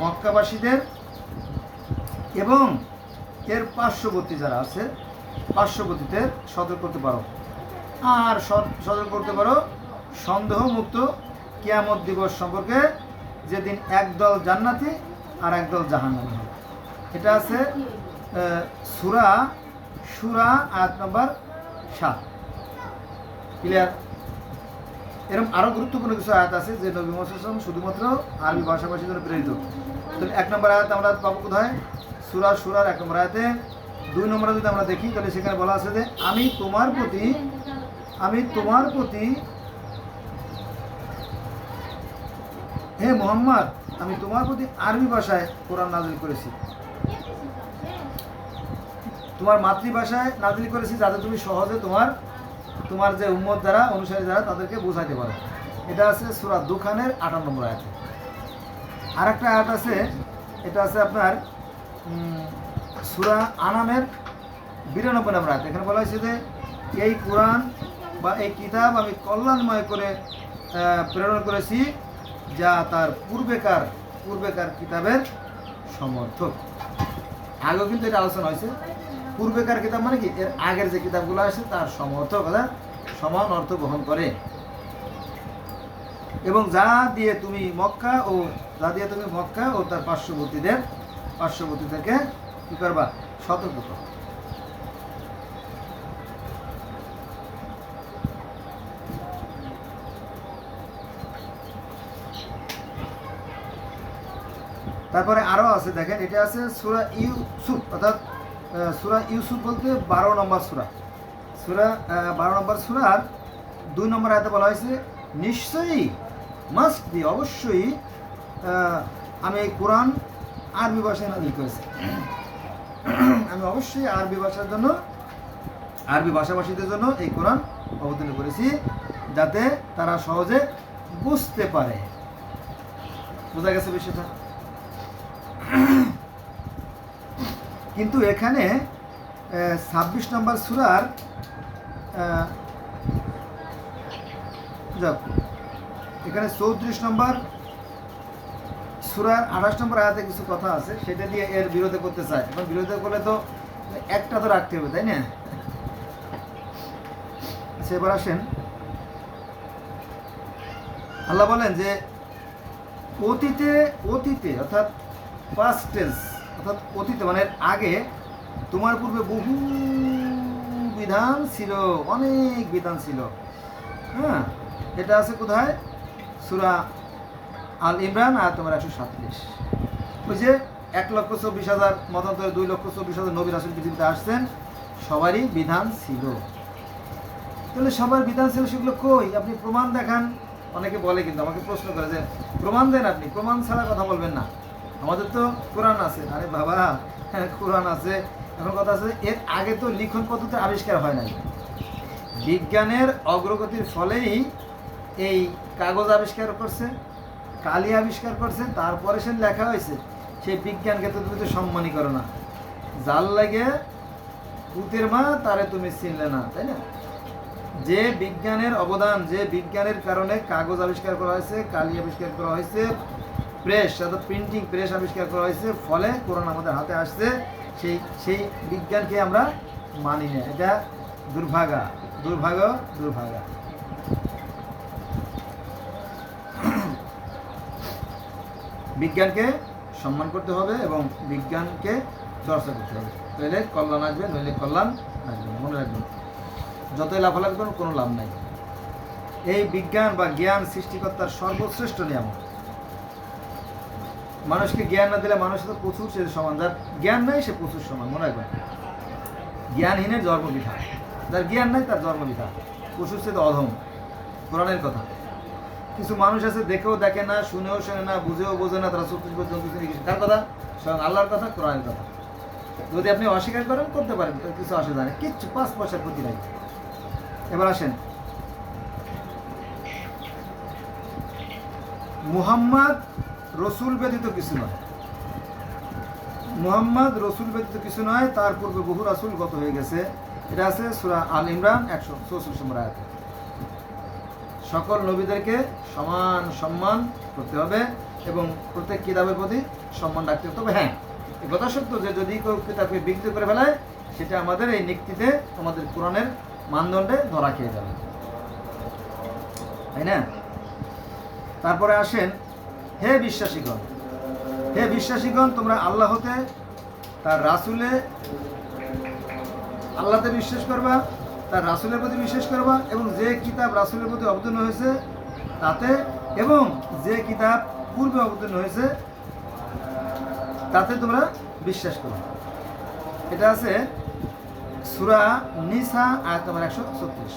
Speaker 1: মক্কাবাসীদের এবং এর পার্শ্ববর্তী যারা আছে পার্শ্ববর্তীদের সতর্ক করতে পারো, আর সতর্ক করতে পারো সন্দেহমুক্ত কিয়ামত দিবস সম্পর্কে, যেদিন একদল জান্নাতি আর একদল জাহান্নামী হবে। এটা আছে সূরা সূরা আয়াত নম্বর 7। ক্লিয়ার? এরকম আরও গুরুত্বপূর্ণ কিছু আয়াত আছে যে নবী মুহাম্মদ সাল্লাল্লাহু আলাইহি ওয়াসাল্লাম শুধুমাত্র আরবি ভাষাভাষীর জন্য প্রেরিত। তো 1 নম্বর আয়াত আমরা পাবো কোথায়? সূরার 1 নম্বর আয়াতে। 2 নম্বরে যদি আমরা দেখি তাহলে সেখানে বলা আছে যে আমি তোমার প্রতি হে মুহাম্মদ, আমি তোমার প্রতি আরবি ভাষায় কোরআন নাযিল করেছি, তোমার মাতৃভাষায় নাযিল করেছি, যাতে তুমি সহজে তোমার যে উম্মত যারা অনুসারী যারা তাদেরকে বোঝাইতে পারো। এটা আছে সূরা দুখানের 58 নম্বর আয়াতে। আর একটা আয়াত আছে, এটা আছে আপনার সূরা আনামের 92 নম্বর আয়াত। এখানে বলা হয়েছে যে এই কোরআন বা এই কিতাব আমি কল্যাণময় করে প্রেরণ করেছি, যা তার পূর্বেকার কিতাবের সমর্থক। আগেও কিন্তু এটা আলোচনা হয়েছে। পূর্বেকার কিতাব মানে কি? এর আগের যে কিতাবগুলো আছে তার সমর্থক, সমান অর্থ বহন করে। এবং যা দিয়ে তুমি মক্কা ও তার পার্শ্ববর্তীদেরকে কি করবা? সতর্ক করো। তারপরে আরো আছে, দেখেন এটা আছে সূরা ইউসুফ, অর্থাৎ সূরা ইউসুফ বলতে 12 নম্বর সূরা। 12 নম্বর সূরার 2 নম্বর আয়াতে বলা হয়েছে নিশ্চয়ই মাস্ট বি, অবশ্যই আমি এই কোরআন আরবি ভাষায় নাযিল করেছি। আমি অবশ্যই আরবি ভাষাভাষীদের জন্য এই কোরআন অবতীর্ণ করেছি, যাতে তারা সহজে বুঝতে পারে। বোঝা গেছে বিষয়টা? কিন্তু এখানে 26 নম্বর সূরার এখানে 34 নম্বর সূরার 28 নম্বর আয়াতে কিছু কথা আছে, সেটা দিয়ে এর বিরোধে করতে চায়। এখন বিরোধে করলে তো একটা তো রাখতে হবে, তাই না? সেবার আসেন, আল্লাহ বলেন যে অতীতে অর্থাৎ পাস্ট টেন্স, অর্থাৎ অতীতে মানে আগে তোমার পূর্বে বহু বিধান ছিল, অনেক বিধান ছিল। হ্যাঁ, এটা আছে কোথায়? সূরা আল ইমরান আয়াত নম্বর 137। ওই যে 1,24,000 মতান্তরে 2,24,000 নবী রাসূল পৃথিবীতে আসছেন, সবারই বিধান ছিল। তাহলে সবার বিধান ছিল, সেগুলো কই? আপনি প্রমাণ দেখান। অনেকে বলে, কিন্তু আমাকে প্রশ্ন করে যে প্রমাণ দেন, আপনি প্রমাণ ছাড়া কথা বলবেন না, আমাদের তো কোরআন আছে। আরে বাবা, হ্যাঁ কোরআন আছে, এখন কথা আছে এর আগে তো লিখন পদ্ধতির আবিষ্কার হয় নাই। বিজ্ঞানের অগ্রগতির ফলেই এই কাগজ আবিষ্কার করছে, কালি আবিষ্কার করছে, তারপরে সে লেখা হয়েছে। সেই বিজ্ঞানকে তো তুমি তো সম্মানই করো না। যার লাগে পুতের মা তারে তুমি চিনলে না, তাই না? যে বিজ্ঞানের অবদান, যে বিজ্ঞানের কারণে কাগজ আবিষ্কার করা হয়েছে, কালি আবিষ্কার করা হয়েছে, প্রেস অর্থাৎ প্রিন্টিং প্রেস আবিষ্কার করা হয়েছে, ফলে কোরআন আমাদের হাতে আসছে, সেই বিজ্ঞানকে আমরা মানি না। এটা দুর্ভাগা। বিজ্ঞানকে সম্মান করতে হবে এবং বিজ্ঞানকে চর্চা করতে হবে, নইলে কল্যাণ আসবে, নইলে কল্যাণ আসবে না। মনে রাখবেন, যতই লাফালাফি করুন কোনো লাভ নাই। এই বিজ্ঞান বা জ্ঞান সৃষ্টিকর্তার সর্বশ্রেষ্ঠ নিয়ামত। মানুষকে জ্ঞান না দিলে মানুষ তো প্রচুর সে সমান, যার জ্ঞান নাই সে প্রচুর সমান। মনে রাখবেন, জ্ঞানহীনের জন্মবিধা, যার জ্ঞান নাই তার জন্মবিধা, প্রচুর সে তো অধম। কোরআনের কথা। কিছু মানুষ আছে দেখেও দেখে না, শুনেও শোনে না, বুঝেও বোঝে না, তারা 34 পর্যন্ত কার কথা? স্বয়ং আল্লাহর কথা, কোরআনের কথা। যদি আপনি অস্বীকার করেন করতে পারেন, কিছু অসুবিধা নেই, কিচ্ছু 5 পয়সার ক্ষতি নাই। এবার আসেন, মুহাম্মদ রসুল ব্যতীত কিছু নয়। মুহাম্মদ রসুল ব্যতীত কিছু নয়, তার পূর্বে বহু রাসূল গত হয়ে গেছে। এটা আছে সূরা আল ইমরান 164 নম্বর আয়াতে। সকল নবীদেরকে সমান সম্মান করতে হবে এবং প্রত্যেক কিতাবের প্রতি সম্মান রাখতে হবে। তবে হ্যাঁ, এই কথা সত্য যে যদি কেউ কিতাবকে বিকৃত করে ফেলায় সেটা আমাদের এই নিক্তিতে আমাদের কোরআনের মানদণ্ডে ধরা খেয়ে যাবে, তাই না? তারপরে আসেন, হে বিশ্বাসীগণ, তোমরা আল্লাহ হতে তার রাসূলে আল্লাহতে বিশ্বাস করবা, তার রাসূলের প্রতি বিশ্বাস করবা এবং যে কিতাব রাসূলের প্রতি অবতীর্ণ হয়েছে তাতে, এবং যে কিতাব পূর্বে অবতীর্ণ হয়েছে তাতে তোমরা বিশ্বাস করো। এটা আছে সূরা নিসা আয়াত নম্বর 136।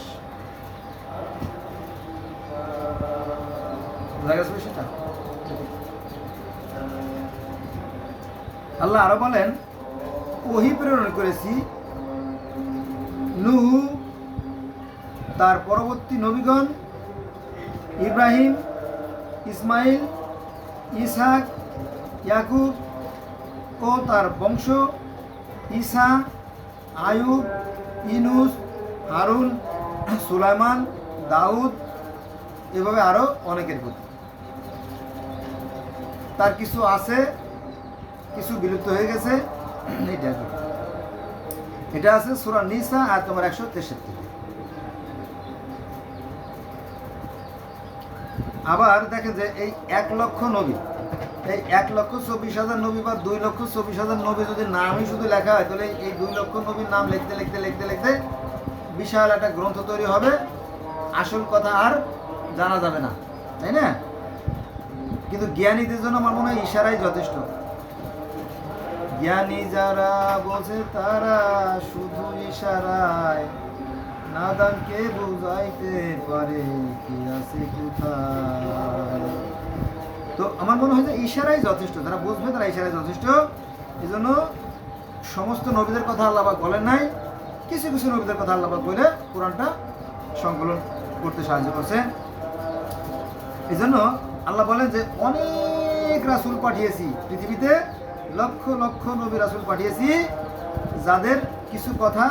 Speaker 1: সেটা আল্লাহ আরো বলেন, ওহী প্রেরণ করেছি নূহ, তার পরবর্তী নবীগণ ইব্রাহিম, ইসমাইল, ইসহাক, ইয়াকুব ও তার বংশ, ঈসা, আয়ুব, ইউনূস, হারুন, সুলাইমান, দাউদ, এভাবে আরো অনেকের প্রতি। তার কিছু আছে, কিছু বিলুপ্ত হয়ে গেছে। এটা আছে সূরা নিসা আয়াত নম্বর 163। আবার দেখেন যে এই 1,00,000 নবী, এই 1,24,000 নবী বা 2,24,000 নবী যদি নামই শুধু লেখা হয় তাহলে এই 2,00,000 নবীর নাম লিখতে লিখতে লিখতে লিখতে বিশাল একটা গ্রন্থ তৈরি হবে, আসল কথা আর জানা যাবে না, তাই না? কিন্তু জ্ঞানীদের জন্য আমার মনে হয় ইশারাই যথেষ্ট। জ্ঞানী যারা বোঝে তারা শুধু ইশারায় নাদানকে বুঝাইতে পারে কি আছে কোথায়। তো আমার মনে হয় যে ইশারাই যথেষ্ট, যারা বুঝবে তারা ইশারাই যথেষ্ট। এই জন্য সমস্ত নবীদের কথা আল্লাহ পাক বলেন নাই, কিছু কিছু নবীদের কথা আল্লাহ পাক বলে কোরআনটা সংকলন করতে সাহায্য করছে। এই জন্য আল্লাহ বলেন যে অনেক রাসূল পাঠিয়েছি পৃথিবীতে, লক্ষ লক্ষ নবী রাসূল পাঠিয়েছি, যাদের কিছু কথা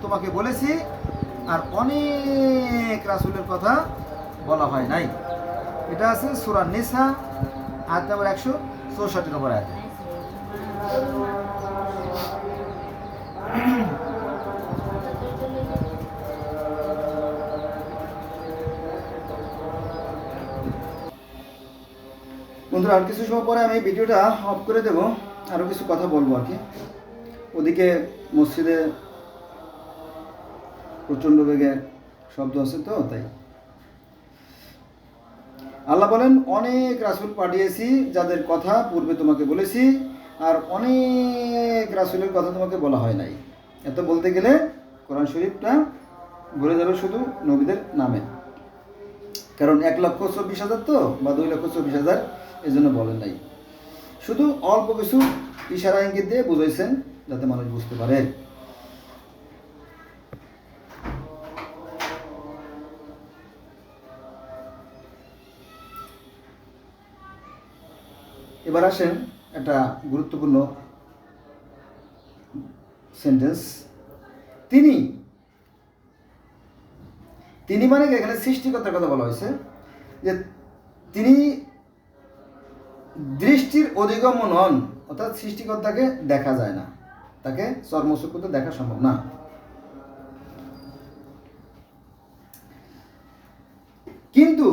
Speaker 1: তোমাকে বলেছি আর অনেক রাসূলের কথা বলা হয় নাই। এটা আছে সূরা নিসা আয়াত নম্বর 164 নম্বর আয়াতে। বন্ধুরা, আর কিছু সময় পরে আমি ভিডিওটা অফ করে দেব, আরও কিছু কথা বলবো আর কি। ওদিকে মসজিদে প্রচণ্ড বেগে শব্দ আছে তো তাই। আল্লাহ বলেন, অনেক রাসূল পাঠিয়েছি যাদের কথা পূর্বে তোমাকে বলেছি আর অনেক রাসূলের কথা তোমাকে বলা হয় নাই। এত বলতে গেলে কোরআন শরীফটা ভরে যাবে শুধু নবীদের নামে, কারণ 1,24,000 তো বা 2,24,000 এই জন্য বলেন নাই, শুধু অল্প কিছু ইশারা ইঙ্গিত দিয়ে বুঝাইছেন যাতে মানুষ বুঝতে পারে। এবার আসেন একটা গুরুত্বপূর্ণ সেন্টেন্স, তিনি মানে এখানে সৃষ্টিকর্তার কথা বলা হয়েছে, যে তিনি দৃষ্টির অধিগম্য নন, অর্থাৎ সৃষ্টিকর্তাকে দেখা যায় না, তাকে চর্মচক্ষুতে দেখা সম্ভব না। কিন্তু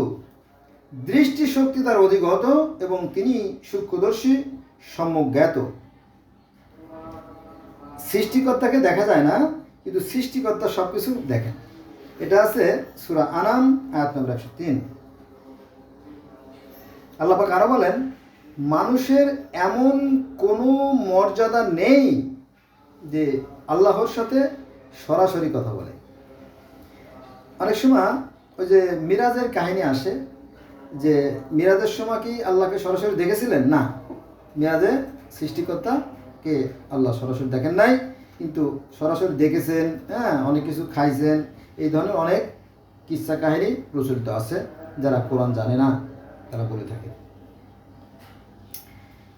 Speaker 1: দৃষ্টিশক্তি তার অধিগত এবং তিনি সূক্ষ্মদর্শী, সম্যক জ্ঞাত। সৃষ্টিকর্তাকে দেখা যায় না, কিন্তু সৃষ্টিকর্তা সব কিছু দেখেন। এটা আছে সূরা আনাম আয়াত নম্বর 103। আল্লাহ পাক আরো বলেন, মানুষের এমন কোনো মর্যাদা নেই যে আল্লাহর সাথে সরাসরি কথা বলে। অনেক সময় ওই যে মিরাজের কাহিনী আসে, যে মিরাজের সময় কি আল্লাহকে সরাসরি দেখেছিলেন? না, মিরাজে সৃষ্টিকর্তাকে আল্লাহ সরাসরি দেখেন নাই, কিন্তু সরাসরি দেখেছেন, হ্যাঁ, অনেক কিছু খাইছেন, এই ধরনের অনেক কিচ্ছা কাহিনী প্রচলিত আছে, যারা কোরআন জানে না তারা বলে থাকে।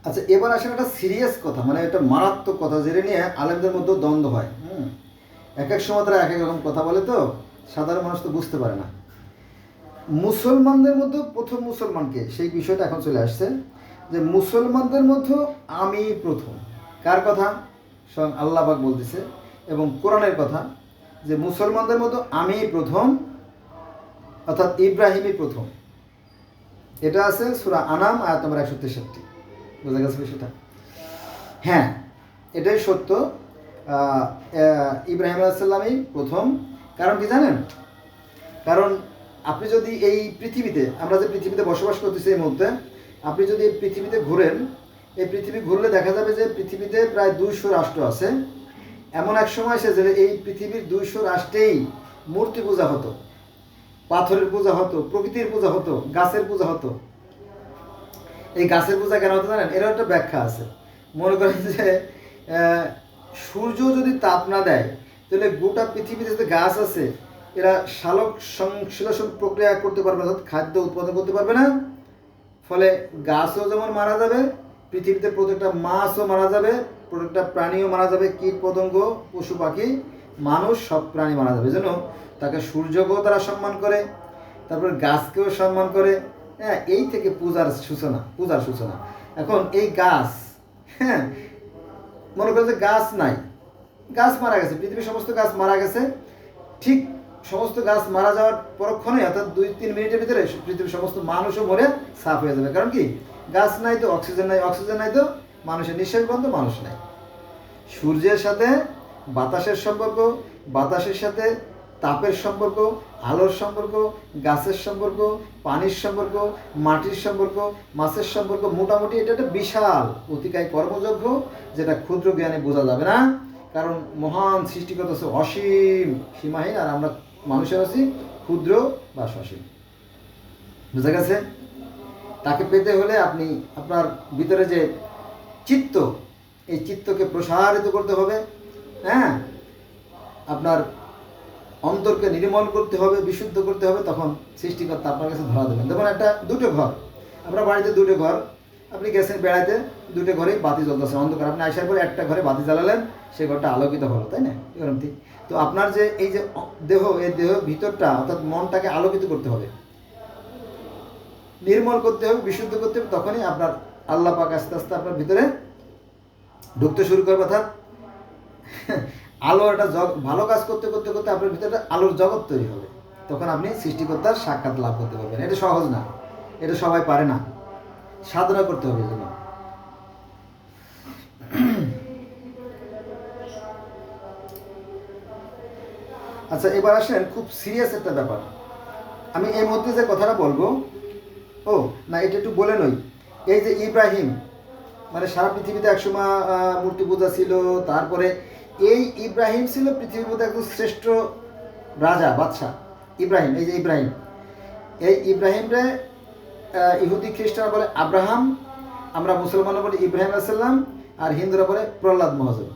Speaker 1: আচ্ছা, এবার আসলে একটা সিরিয়াস কথা, মানে একটা মারাত্মক কথা, যেটা নিয়ে আলেমদের মধ্যে দ্বন্দ্ব হয়। এক এক সময় তারা এক এক রকম কথা বলে, তো সাধারণ মানুষ তো বুঝতে পারে না। মুসলমানদের মধ্যে প্রথম মুসলমানকে, সেই বিষয়টা এখন চলে আসছে যে মুসলমানদের মধ্যে আমি প্রথম। কার কথা? স্বয়ং আল্লাহ পাক বলতেছে, এবং কোরআনের কথা যে মুসলমানদের মধ্যে আমি প্রথম, অর্থাৎ ইব্রাহিমই প্রথম। এটা আছে সূরা আনাম আয়াত নম্বর 163। বোঝা গেছে বিষয়টা? হ্যাঁ, এটাই সত্য। ইব্রাহিম আলাইহিস সালামই প্রথম। কারণ কি জানেন? কারণ আপনি যদি এই পৃথিবীতে, আমরা যে পৃথিবীতে বসবাস করতেছি এই মুহূর্তে, আপনি যদি এই পৃথিবীতে ঘুরেন, এই পৃথিবী ঘুরলে দেখা যাবে যে পৃথিবীতে প্রায় 200 রাষ্ট্র আছে। এমন এক সময় এসেছে যে এই পৃথিবীর 200 রাষ্ট্রেই মূর্তি পূজা হতো, পাথরের পূজা হতো, প্রকৃতির পূজা হতো, গাছের পূজা হতো। এই গাছের পূজা কেন হতো জানেন? এরও একটা ব্যাখ্যা আছে। মনে করেন যে সূর্য যদি তাপ না দেয়, তাহলে গোটা পৃথিবীতে যে গাছ আছে এরা সালোক সংশ্লেষণ প্রক্রিয়া করতে পারবে না, খাদ্য উৎপাদন করতে পারবে না। ফলে গাছও যেমন মারা যাবে, পৃথিবীতে প্রত্যেকটা মাছও মারা যাবে, প্রত্যেকটা প্রাণীও মারা যাবে, কীট পতঙ্গ, পশু পাখি, মানুষ, সব প্রাণী মারা যাবে। এজন্য তাকে সূর্যকেও তারা সম্মান করে, তারপরে গাছকেও সম্মান করে। হ্যাঁ, এই থেকে পূজার সূচনা। এখন এই গাছ, হ্যাঁ, মনে করে যে গাছ নাই, গাছ মারা গেছে, পৃথিবীর সমস্ত গাছ মারা গেছে। ঠিক সমস্ত গাছ মারা যাওয়ার পরক্ষণে, অর্থাৎ 2-3 মিনিটের ভিতরে পৃথিবীর সমস্ত মানুষও মরে সাফ হয়ে যাবে। কারণ কি? গাছ নাই তো অক্সিজেন নাই, অক্সিজেন নাই তো মানুষের নিঃশ্বাস বন্ধ, মানুষ নাই। সূর্যের সাথে বাতাসের সম্পর্ক, বাতাসের সাথে তাপের সম্পর্ক, আলোর সম্পর্ক, গাছের সম্পর্ক, পানির সম্পর্ক, মাটির সম্পর্ক, মাছের সম্পর্ক, মোটামুটি এটা একটা বিশাল অতিকায় কর্মযজ্ঞ, যেটা ক্ষুদ্র জ্ঞানে বোঝা যাবে না। কারণ মহান সৃষ্টিকর্তা হচ্ছে অসীম, সীমাহীন, আর আমরা মানুষের আছি ক্ষুদ্র বা সসীম। বুঝা গেছে? তাকে পেতে হলে আপনি আপনার ভিতরে যে চিত্ত, এই চিত্তকে প্রসারিত করতে হবে। হ্যাঁ, আপনার অন্তরকে নির্মল করতে হবে, বিশুদ্ধ করতে হবে, তখন সৃষ্টিকর্তা আপনার কাছে ধরা দেবেন। দেখুন, দুটো ঘর, আমরা বাড়িতে দুটো ঘর, আপনি গেছেন বেড়াইতে, দুটো ঘরেই বাতি জ্বলতেছে অন্ধকার, আপনি আসার পরে একটা ঘরে বাতি জ্বালালেন, সেই ঘরটা আলোকিত হলো, তাই না? এরকম ঠিক। তো আপনার যে এই যে দেহ, এই দেহ ভিতরটা, অর্থাৎ মনটাকে আলোকিত করতে হবে, নির্মল করতে হবে, বিশুদ্ধ করতে হবে, তখনই আপনার আল্লাহ পাক আস্তে আস্তে আপনার ভিতরে ঢুকতে শুরু করবে। অর্থাৎ আলো একটা ভালো কাজ করতে করতে করতে আপনার ভিতরে আলোর জগৎ তৈরি হবে, তখন আপনি সৃষ্টিকর্তার সাক্ষাৎ লাভ করতে পারবেন। এটা সহজ না, এটা সবাই পারে না, সাধনা করতে হবে এজন্য। আচ্ছা, এবার আসেন খুব সিরিয়াস একটা ব্যাপার। আমি এই মধ্যে যে কথাটা বলবো, ও না, এটা একটু বলে নই। এই যে ইব্রাহিম, মানে সারা পৃথিবীতে একসময় মূর্তি পূজা ছিল, তারপরে এই ইব্রাহিম ছিল পৃথিবীর মধ্যে একদম শ্রেষ্ঠ রাজা, বাদশাহ ইব্রাহিম। এই যে ইব্রাহিম, এই ইব্রাহিমরে ইহুদি খ্রিস্টানরা বলে আব্রাহাম, আমরা মুসলমানরা বলি ইব্রাহিম আলাইহিস সালাম, আর হিন্দুরা বলে প্রহ্লাদ মহাজন।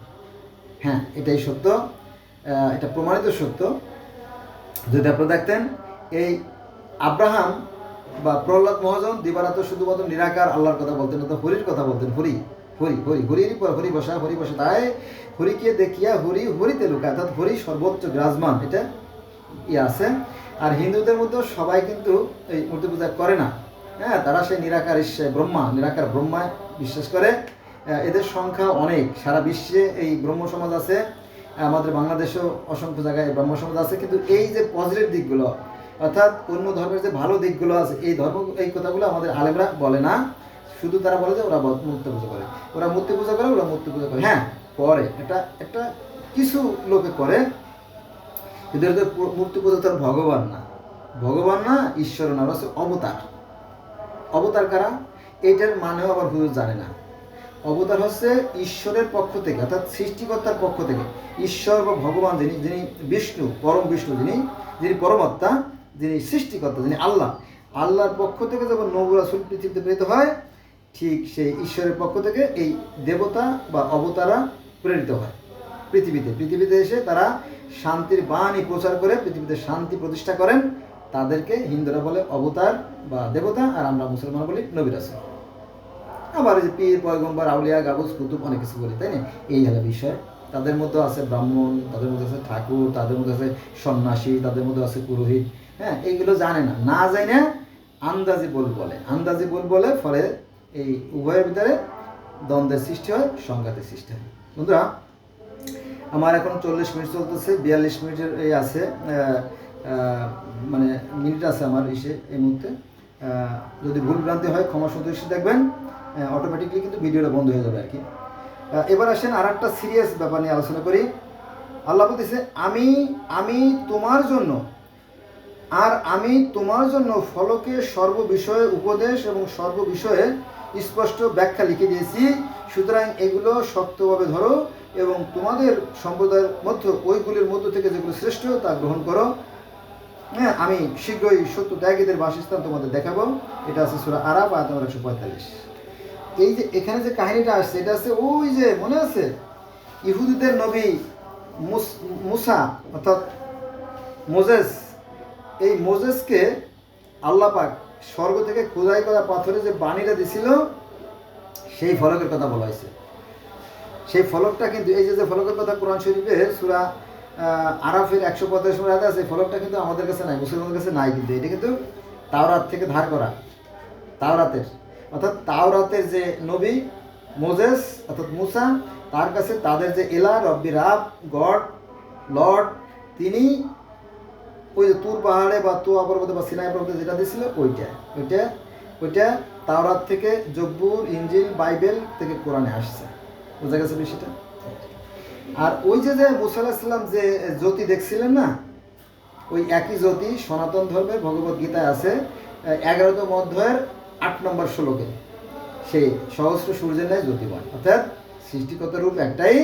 Speaker 1: হ্যাঁ, এটাই সত্য, এটা প্রমাণিত সত্য। যদি আপনারা দেখতেন, এই আব্রাহাম বা প্রহ্লাদ মহাজন দিবারাত শুধুমাত্র নিরাকার আল্লাহর কথা বলতেন না, তো হরির কথা বলতেন। হরি হরি হরি হরির পর হরি বসা, তাই হরিকে দেখিয়া হরি হরিতে লুকায়, অর্থাৎ হরি সর্বোচ্চ বিরাজমান, এটা আছে। আর হিন্দুদের মধ্যে সবাই কিন্তু এই মূর্তি পূজা করে না। হ্যাঁ, তারা সেই নিরাকার ঈশ্বর নিরাকার ব্রহ্মায় বিশ্বাস করে। এদের সংখ্যা অনেক, সারা বিশ্বে এই ব্রহ্ম সমাজ আছে, আমাদের বাংলাদেশেও অসংখ্য জায়গায় ব্রহ্ম সমাজ আছে। কিন্তু এই যে পজিটিভ দিকগুলো, অর্থাৎ অন্য ধর্মের যে ভালো দিকগুলো আছে, এই কথাগুলো আমাদের আলেমরা বলে না। শুধু তারা বলে যে ওরা মূর্তি পূজা করে, ওরা মূর্তি পূজা করে। হ্যাঁ, করে, একটা কিছু লোকে করে, কিন্তু মূর্তি পূজা তার ভগবান না, ঈশ্বর না, ওরা হচ্ছে অবতার কারা? এইটার মানেও আবার হুজুর জানে না। অবতার হচ্ছে ঈশ্বরের পক্ষ থেকে, অর্থাৎ সৃষ্টিকর্তার পক্ষ থেকে। ঈশ্বর বা ভগবান যিনি বিষ্ণু, পরম বিষ্ণু, যিনি পরমাত্মা, যিনি সৃষ্টিকর্তা, যিনি আল্লাহর পক্ষ থেকে যখন নবী রাসূল পৃথিবীতে প্রেরিত হয়, ঠিক সেই ঈশ্বরের পক্ষ থেকে এই দেবতা বা অবতারা প্রেরিত হয় পৃথিবীতে এসে তারা শান্তির বাণী প্রচার করে পৃথিবীতে শান্তি প্রতিষ্ঠা করেন। তাদেরকে হিন্দুরা বলে অবতার বা দেবতা, আর আমরা মুসলমান বলি নবী রাসূল। আবার এই যে পীর, পয়গম্বর, আউলিয়া, গাবুস, কুতুব, অনেক কিছু বলি, তাই না? এই হলো বিষয়। তাদের মধ্যে আছে ব্রাহ্মণ, তাদের মধ্যে আছে ঠাকুর, তাদের মধ্যে আছে সন্ন্যাসী, তাদের মধ্যে আছে পুরোহিত। হ্যাঁ, এইগুলো জানে না, না জানে আন্দাজি বল বলে, ফলে এই উভয়ের ভিতরে দ্বন্দ্বের সৃষ্টি হয়, সংঘাতের সৃষ্টি হয়। বন্ধুরা, আমার এখন 40 মিনিট চলতেছে, 42 মিনিটের এই আছে, মানে মিনিট আছে আমার এই মুহূর্তে। যদি ভুল ভ্রান্তি হয় ক্ষমা সুদৃষ্টি দেখবেন, অটোমেটিকলি কিন্তু ভিডিওটা বন্ধ হয়ে যাবে আর কি। এবার আসেন আর একটা সিরিয়াস ব্যাপার নিয়ে আলোচনা করি। আল্লাহ বলতেছে, আমি তোমার জন্য ফলকে সর্ববিষয়ে উপদেশ এবং সর্ববিষয়ে স্পষ্ট ব্যাখ্যা লিখে দিয়েছি, সুতরাং এগুলো শক্তভাবে ধরো এবং তোমাদের সম্প্রদায়ের মধ্যে ওইগুলির মধ্য থেকে যেগুলো শ্রেষ্ঠ তা গ্রহণ করো। হ্যাঁ, আমি শীঘ্রই সত্য ত্যাগীদের বাসস্থান তোমাদের দেখাবো। এটা আছে সূরা আরাফ আয়াত নম্বর 145। এই যে এখানে যে কাহিনীটা আসছে, এটা আছে ওই যে মনে আছে ইহুদিদের নবী মুসা অর্থাৎ মোজেস, এই মোজেসকে আল্লাহ পাক স্বর্গ থেকে খোদাই করা পাথরে যে বাণীটা দিছিল, সেই ফলকের কথা বলা হয়েছে। সেই ফলকটা কিন্তু এই যে ফলকের কথা কোরআন শরীফের সূরা আরাফের 145 নম্বর আয়াতে আছে, ফলকটা কিন্তু আমাদের কাছে নাই, মুসলমানদের কাছে নাই, কিন্তু এটা কিন্তু তাওরাত থেকে ধার করা। তাওরাতের যে নবী মোজেস অর্থাৎ মুসা, তার কাছে তাদের যে এলা রব্বি রাব গড লর্ড, তিনি ওই যে তুর পাহাড়ে বা তুয়া পর্বতে বা সিনাই পর্বতে যেটা দিয়েছিল ওইটা তাওরাত থেকে, জব্বুর, ইনজিল, বাইবেল থেকে কোরআনে আসছে। বোঝা গেছে বিষয়টা? আর ওই যে মুসা আলাইহিস সালাম যে জ্যোতি দেখছিলেন না, ওই একই জ্যোতি সনাতন ধর্মের ভগবত গীতায় আছে 11তম অধ্যায়ের 8 নম্বর শ্লোকে, সেই সহস্র সূর্যের ন্যায় জ্যোতিমান। অর্থাৎ সৃষ্টিকর্তার রূপ একটাই,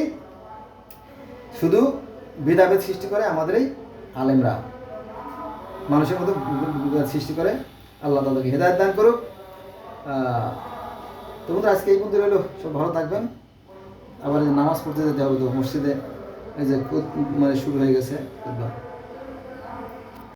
Speaker 1: শুধু ভেদাভেদ সৃষ্টি করে আমাদের এই আলেমরা, মানুষের মতো সৃষ্টি করে। আল্লাহ তাদেরকে হেদায়েত দান করুক। তো বন্ধুরা, আজকে এই পর্যন্ত রইল। সব ভালো থাকবেন। আবার নামাজ পড়তে যেতে হবে তো মসজিদে, এই যে মানে শুরু হয়ে গেছে।